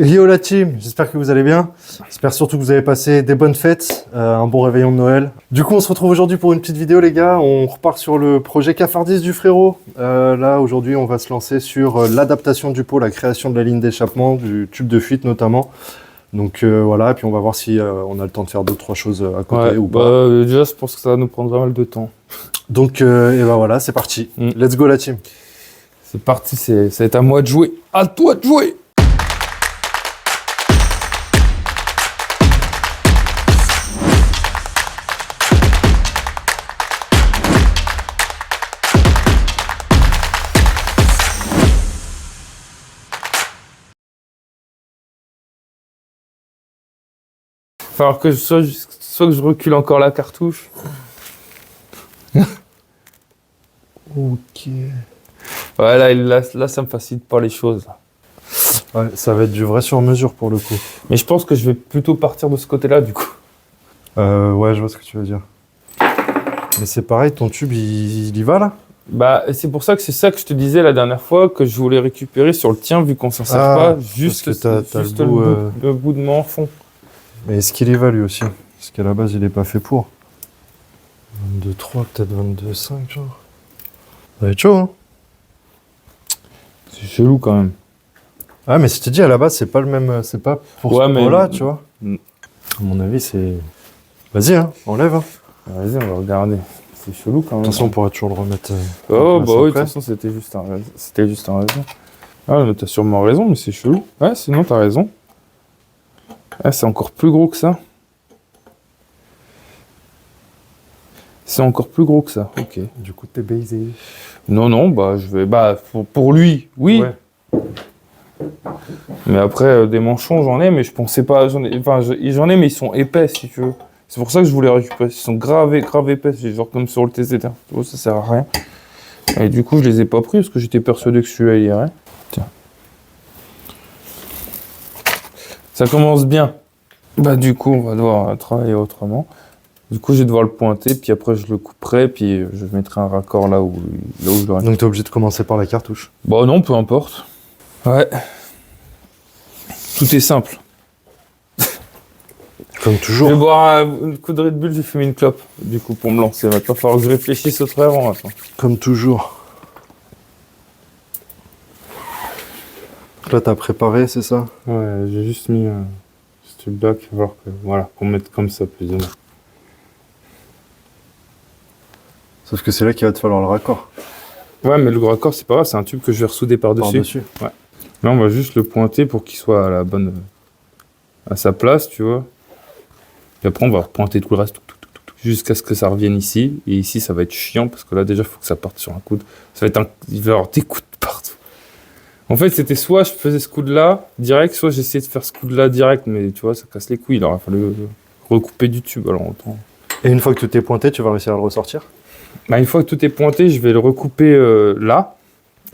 Yo la team, j'espère que vous allez bien. J'espère surtout que vous avez passé des bonnes fêtes, un bon réveillon de Noël. Du coup, on se retrouve aujourd'hui pour une petite vidéo, les gars. On repart sur le projet Cafardis du frérot. Là, aujourd'hui, on va se lancer sur l'adaptation du pot, la création de la ligne d'échappement, du tube de fuite notamment. Donc voilà, et puis on va voir si on a le temps de faire 2-3 choses à côté ou pas. Déjà, je pense que ça va nous prendre pas mal de temps. Donc, et ben voilà, c'est parti. Let's go la team. C'est parti, c'est à moi de jouer. À toi de jouer. Il va falloir que soit que je recule encore la cartouche. Ok. Ouais, là, ça me facilite pas les choses. Ouais, ça va être du vrai sur mesure pour le coup. Mais je pense que je vais plutôt partir de ce côté-là, du coup. Ouais, je vois ce que tu veux dire. Mais c'est pareil, ton tube, il y va là? Bah, c'est pour ça que c'est ça que je te disais la dernière fois, que je voulais récupérer sur le tien, vu qu'on s'en sert pas, juste, parce que t'as juste le le bout de mon fond. Mais est-ce qu'il y va lui aussi? Parce qu'à la base, il n'est pas fait pour. 22,3, peut-être 22,5, genre. Ça va être chaud, hein? C'est chelou quand même. Ah, mais je te dis, à la base, c'est pas le même. C'est pas pour Ouais, ce mais là tu vois. À mon avis, c'est. Vas-y, hein, enlève. Hein. Vas-y, on va regarder. C'est chelou quand même. De toute façon, on pourra toujours le remettre. Oh, bah oui, de toute façon, c'était juste un raison. Ah, mais t'as sûrement raison, mais c'est chelou. Ouais, sinon, t'as raison. Ah, c'est encore plus gros que ça. C'est encore plus gros que ça, ok. Du coup, t'es baisé. Non, bah, je vais. Bah, pour lui, oui. Ouais. Mais après, des manchons, j'en ai, mais je pensais pas. J'en ai, mais ils sont épais, si tu veux. C'est pour ça que je voulais récupérer. Ils sont grave épais, c'est genre comme sur le TCT. Tu vois, ça sert à rien. Et du coup, je les ai pas pris parce que j'étais persuadé que celui-là irait. Tiens. Ça commence bien. Bah, du coup, on va devoir travailler autrement. Du coup, je vais devoir le pointer, puis après, je le couperai, puis je mettrai un raccord là où je l'aurai. Donc, t'es obligé de commencer par la cartouche. Bah, non, peu importe. Ouais. Tout est simple. Comme toujours. Je vais boire un coup de Red Bull, j'ai fumé une clope, du coup, pour me lancer. Maintenant, il va falloir que je réfléchisse autrement, maintenant. Comme toujours. Donc là, t'as préparé, c'est ça? Ouais, j'ai juste mis ce tube-là, voilà, qu'on mette comme ça, plus ou moins. Sauf que c'est là qu'il va te falloir le raccord. Ouais, mais le raccord, c'est pas grave, c'est un tube que je vais ressouder par-dessus. Ouais. Là, on va juste le pointer pour qu'il soit à sa place, tu vois. Et après, on va repointer tout le reste, jusqu'à ce que ça revienne ici. Et ici, ça va être chiant, parce que là, déjà, il faut que ça parte sur un coude. Il va y avoir des coudes partout. En fait, c'était soit je faisais ce coude-là, direct, soit j'essayais de faire ce coude-là, direct. Mais tu vois, ça casse les couilles. Il aurait fallu recouper du tube, alors autant. Et une fois que tout est pointé, tu vas réussir à le ressortir? Bah, une fois que tout est pointé, je vais le recouper là.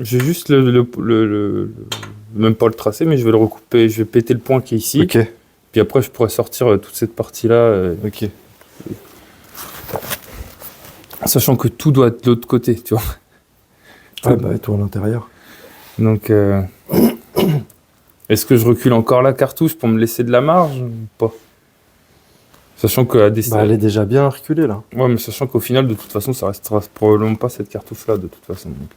Je vais juste même pas le tracer, mais je vais le recouper. Je vais péter le point qui est ici. Ok. Puis après, je pourrais sortir toute cette partie-là. Ok. Sachant que tout doit être de l'autre côté, tu vois. Ouais, bah, et toi à l'intérieur. Donc, est-ce que je recule encore la cartouche pour me laisser de la marge ou pas? Sachant que elle est déjà bien reculée là. Ouais, mais sachant qu'au final, de toute façon, ça restera probablement pas cette cartouche-là, de toute façon. Donc,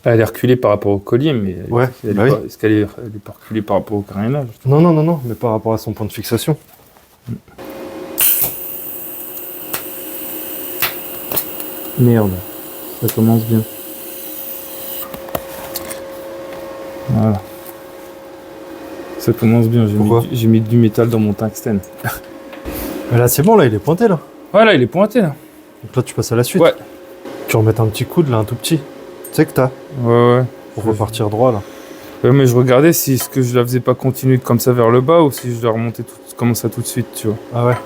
elle est reculée par rapport au collier, mais ouais, est-ce qu'elle est pas reculée par rapport au carénage? Non, mais par rapport à son point de fixation. Merde, ça commence bien. Voilà. Ça commence bien, j'ai mis du métal dans mon tungstène. Mais là, c'est bon, là, il est pointé, là. Ouais, là, il est pointé, là. Donc là, tu passes à la suite. Ouais. Tu remets un petit coude, là, un tout petit. Tu sais que t'as. Ouais. Pour repartir droit, là. Ouais, mais je regardais si est-ce que je la faisais pas continuer comme ça vers le bas ou si je la remontais comme ça tout de suite, tu vois. Ah ouais.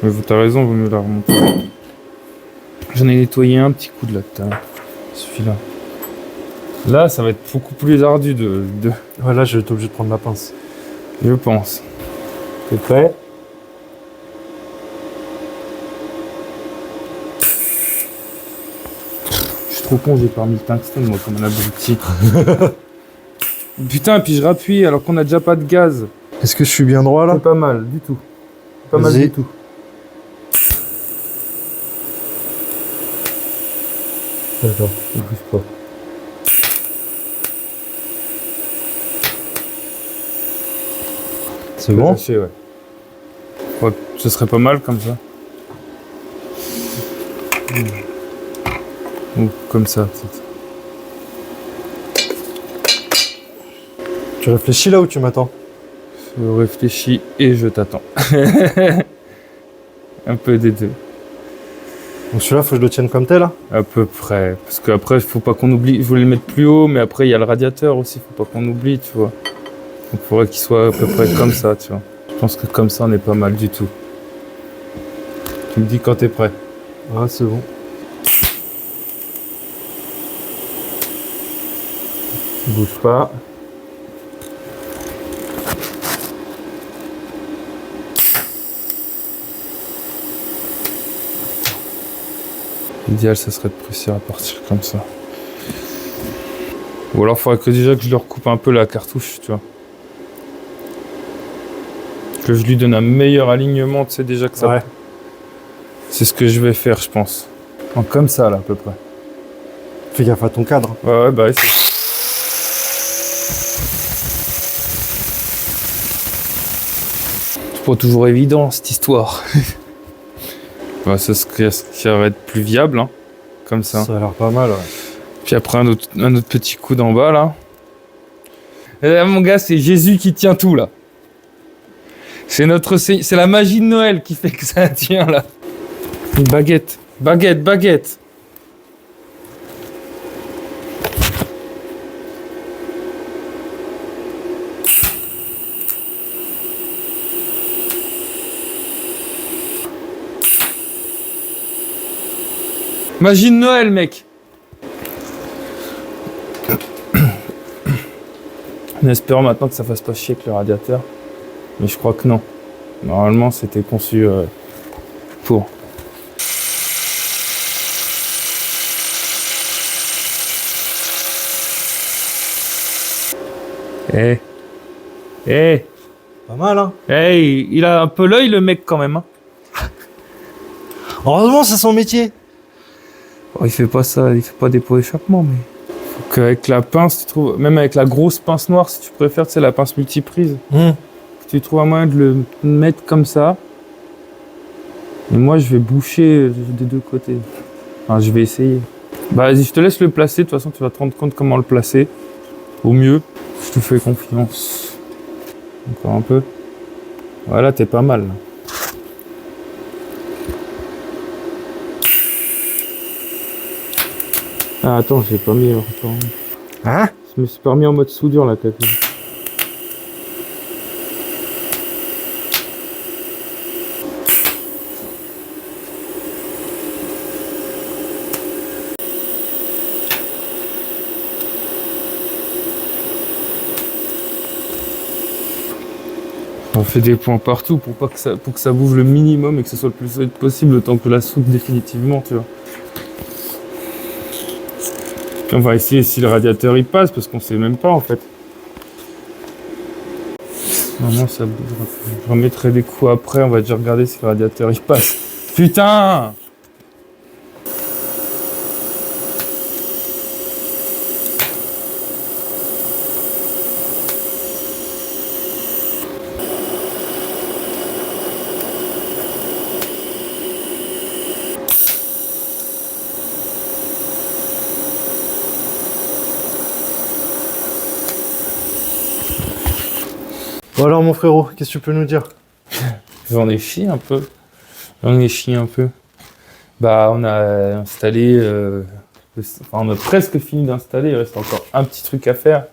Mais t'as raison, vaut mieux la remonter. J'en ai nettoyé un petit coude, là, tout à l'heure. Celui-là. Là, ça va être beaucoup plus ardu de... Ouais, là, je vais être obligé de prendre la pince. Je pense. T'es prêt? Je suis trop con, j'ai pas mis le tungstène, moi, comme un abruti. Putain, et puis je rappuie alors qu'on a déjà pas de gaz. Est-ce que je suis bien droit là? C'est pas mal, du tout. Pas mal Vas-y. du tout. D'accord, ne bouge pas. C'est bon? Lâcher, ouais. Ouais, ce serait pas mal comme ça. Ou comme ça, peut-être. Tu réfléchis là ou tu m'attends? Je réfléchis et je t'attends. Un peu des deux. Donc celui-là, faut que je le tienne comme tel là? À peu près. Parce qu'après, il faut pas qu'on oublie. Je voulais le mettre plus haut, mais après, il y a le radiateur aussi. Faut pas qu'on oublie, tu vois. Donc, il faudrait qu'il soit à peu près comme ça, tu vois. Je pense que comme ça, on est pas mal du tout. Tu me dis quand t'es prêt. Ah, c'est bon. Bouge pas. L'idéal, ça serait de presser à partir comme ça. Ou alors, il faudrait que déjà que je leur coupe un peu la cartouche, tu vois. Que je lui donne un meilleur alignement, tu sais déjà que ça... Ouais. C'est ce que je vais faire, je pense. Donc, comme ça, là, à peu près. Fais gaffe à ton cadre. Ouais, bah ouais, c'est... C'est pas toujours évident, cette histoire. Bah, c'est ce qui va être plus viable, hein. Comme ça. Ça a l'air pas mal, ouais. Puis après, un autre petit coup d'en bas, là. Et là, mon gars, c'est Jésus qui tient tout, là. C'est la magie de Noël qui fait que ça tient, là. Une baguette. Baguette, baguette. Magie de Noël, mec. On espère maintenant que ça fasse pas chier avec le radiateur. Mais je crois que non. Normalement, c'était conçu pour. Eh. Pas mal, hein? Hey, il a un peu l'œil, le mec, quand même. Hein. Heureusement, c'est son métier. Oh, il fait pas ça, il fait pas des pots d'échappement, mais... Faut qu'avec la pince, tu trouves... Même avec la grosse pince noire, si tu préfères, c'est la pince multiprise. Tu trouves un moyen de le mettre comme ça. Et moi, je vais boucher des deux côtés. Enfin, je vais essayer. Bah, vas-y, je te laisse le placer. De toute façon, tu vas te rendre compte comment le placer. Au mieux. Je te fais confiance. Encore un peu. Voilà, t'es pas mal, là. Ah, attends, j'ai pas mis... Hein? Je me suis pas remis en mode soudure, là, quelqu'un. On fait des points partout pour que ça bouffe le minimum et que ce soit le plus solide possible le temps que la soude définitivement, tu vois. Puis on va essayer si le radiateur il passe parce qu'on sait même pas en fait. Normalement ça bougera. Je remettrai des coups après, on va déjà regarder si le radiateur il passe. Putain! Bon alors mon frérot, qu'est-ce que tu peux nous dire? J'en ai chié un peu. Bah on a installé... on a presque fini d'installer, il reste encore un petit truc à faire.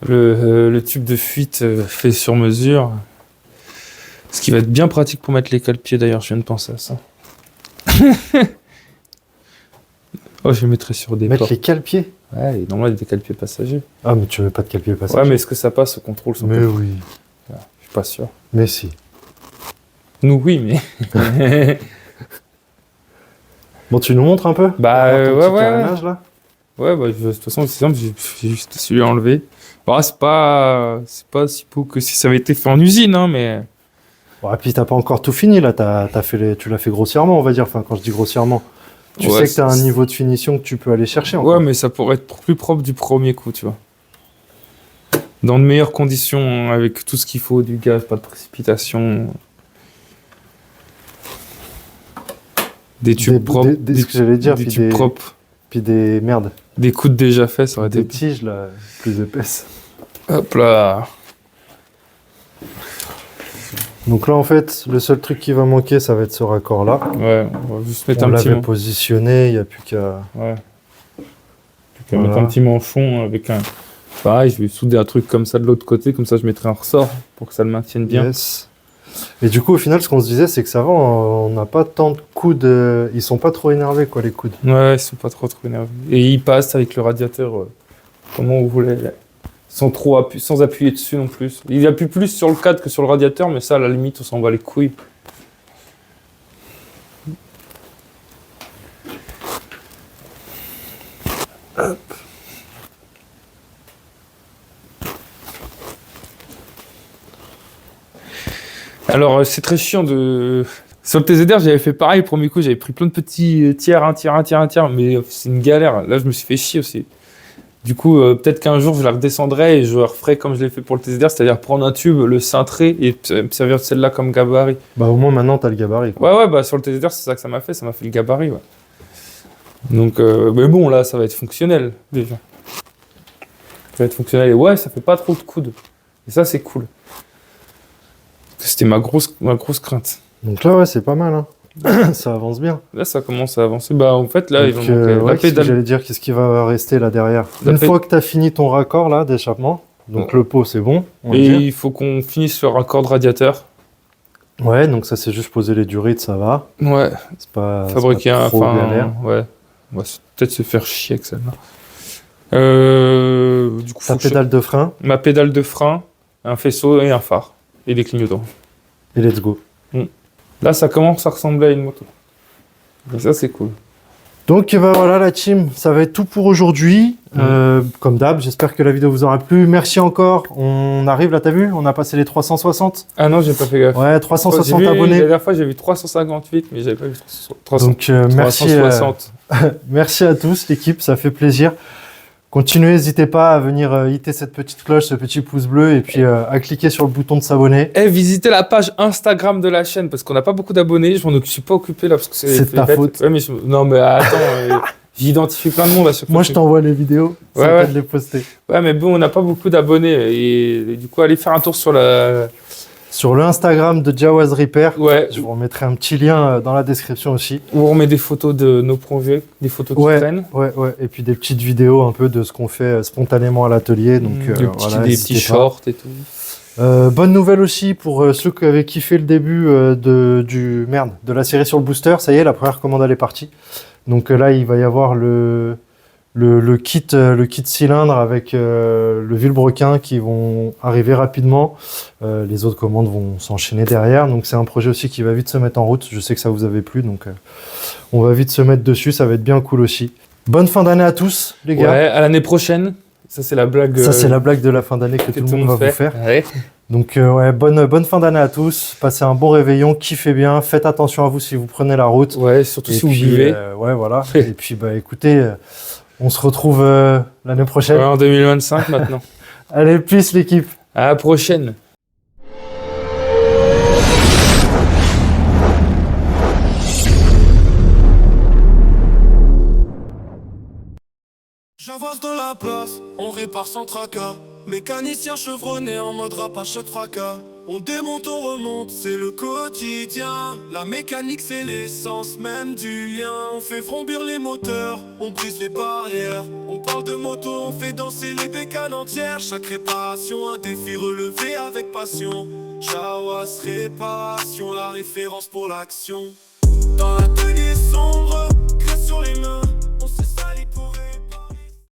Le tube de fuite fait sur mesure. Ce qui va être bien pratique pour mettre les cale-pieds d'ailleurs, je viens de penser à ça. Oh, je le mettrai sur des Mettre portes. les cale-pieds? Ouais, normalement il y a des cale-pieds passagers. Ah mais tu mets pas de cale-pieds passagers. Ouais, mais est-ce que ça passe au contrôle sans Mais cale-pied? oui. Je suis pas sûr. Mais si. Nous, oui, mais... Bon, tu nous montres un peu? Bah, Ton ouais, petit ouais. carénage, là. Ouais, bah, de toute façon, c'est simple, j'ai juste su l'enlever. Bah, c'est pas si beau que si ça avait été fait en usine, hein, mais... Bon, et puis t'as pas encore tout fini là, tu l'as fait grossièrement, on va dire. Enfin, quand je dis grossièrement, tu sais que t'as un niveau de finition que tu peux aller chercher encore. Ouais, mais ça pourrait être plus propre du premier coup, tu vois. Dans de meilleures conditions, avec tout ce qu'il faut, du gaz, pas de précipitation. Des tubes propres. Ce que j'allais dire, des tubes propres. Puis des merdes. Des coudes déjà faits, ça aurait été... Des tiges là, plus épaisses. Hop là. Donc là, en fait, le seul truc qui va manquer, ça va être ce raccord-là. Ouais, on va juste mettre on un petit... On l'avait positionné, il n'y a plus qu'à... Ouais. Plus qu'à mettre un petit manchon avec un... Pareil, je vais souder un truc comme ça de l'autre côté, comme ça je mettrai un ressort pour que ça le maintienne bien. Yes. Et du coup, au final, ce qu'on se disait, c'est que ça va, on n'a pas tant de coudes... Ils sont pas trop énervés, quoi, les coudes. Ouais, ils sont pas trop énervés. Et ils passent avec le radiateur, comment vous voulez... sans appuyer dessus non plus. Il appuie plus sur le cadre que sur le radiateur, mais ça, à la limite, on s'en bat les couilles. Hop. Alors, c'est très chiant de... Sur le TZR, j'avais fait pareil, premier coup, j'avais pris plein de petits tiers, un tiers, mais c'est une galère. Là, je me suis fait chier aussi. Du coup, peut-être qu'un jour, je la redescendrai et je referai comme je l'ai fait pour le TZR, c'est-à-dire prendre un tube, le cintrer et me servir de celle-là comme gabarit. Bah, au moins, maintenant, t'as le gabarit, quoi. Ouais, bah, sur le TZR, c'est ça que ça m'a fait le gabarit, ouais. Donc, mais bon, là, ça va être fonctionnel, déjà. Ça va être fonctionnel. Et ouais, ça fait pas trop de coudes. Et ça, c'est cool. C'était ma grosse crainte. Donc là, ouais, c'est pas mal, hein. Ça avance bien. Là, ça commence à avancer. Bah, en fait, là, donc, il va manquer la pédale. J'allais dire, qu'est-ce qui va rester là derrière? Une fois que tu as fini ton raccord là d'échappement, donc le pot, c'est bon. Et il faut qu'on finisse le raccord de radiateur. Ouais, donc ça, c'est juste poser les durites, ça va. Ouais. C'est pas fabriquer pas trop galère. Ouais. On va peut-être se faire chier avec celle-là. Du coup, ta pédale de frein. Ma pédale de frein, un faisceau et un phare. Et des clignotants. Et let's go. Là, ça commence à ressembler à une moto. Et ça, c'est cool. Donc bah, voilà la team, ça va être tout pour aujourd'hui. Comme d'hab, j'espère que la vidéo vous aura plu. Merci encore. On arrive là, t'as vu? On a passé les 360. Ah non, j'ai pas fait gaffe. Ouais, 360 abonnés. La dernière fois, j'ai vu 358, mais j'avais pas vu 360. Donc merci à tous l'équipe, ça fait plaisir. Continuez, n'hésitez pas à venir hitter cette petite cloche, ce petit pouce bleu et puis à cliquer sur le bouton de s'abonner. Et visitez la page Instagram de la chaîne parce qu'on n'a pas beaucoup d'abonnés. Je suis pas occupé là parce que c'est ta faute. Ouais, mais non mais attends, j'identifie plein de monde à chaque fois. Moi je t'envoie les vidéos, c'est pas de les poster. Ouais mais bon, on n'a pas beaucoup d'abonnés et du coup allez faire un tour sur le Instagram de Jawaz Repair. Ouais. Je vous remettrai un petit lien dans la description aussi. Où on remet des photos de nos projets, des photos qui traînent. Ouais. Et puis des petites vidéos un peu de ce qu'on fait spontanément à l'atelier. Donc des petits shorts et tout. Bonne nouvelle aussi pour ceux qui avaient kiffé le début de la série sur le booster. Ça y est, la première commande elle est partie. Donc là, il va y avoir le kit cylindre avec le vilebrequin qui vont arriver rapidement. Les autres commandes vont s'enchaîner derrière. Donc c'est un projet aussi qui va vite se mettre en route. Je sais que ça vous avait plu, donc on va vite se mettre dessus. Ça va être bien cool aussi. Bonne fin d'année à tous, les gars. Ouais, à l'année prochaine. Ça c'est la blague. Ça c'est la blague de la fin d'année que tout le monde va vous faire. Ouais. Donc ouais, bonne fin d'année à tous. Passez un bon réveillon, kiffez bien. Faites attention à vous si vous prenez la route. Ouais, surtout si vous buvez. Ouais, voilà. Et puis bah écoutez. On se retrouve l'année prochaine. Ouais, en 2025 maintenant. Allez, peace l'équipe. À la prochaine. J'avance dans la place, on répare sans tracas. Mécanicien chevronné en mode rapage fracas. On démonte, on remonte, c'est le quotidien. La mécanique c'est l'essence même du lien. On fait frombir les moteurs, on brise les barrières. On parle de moto, on fait danser les bécanes entières. Chaque réparation, un défi relevé avec passion. Jawaz Réparation, la référence pour l'action. Dans l'atelier sombre, graisse sur les mains.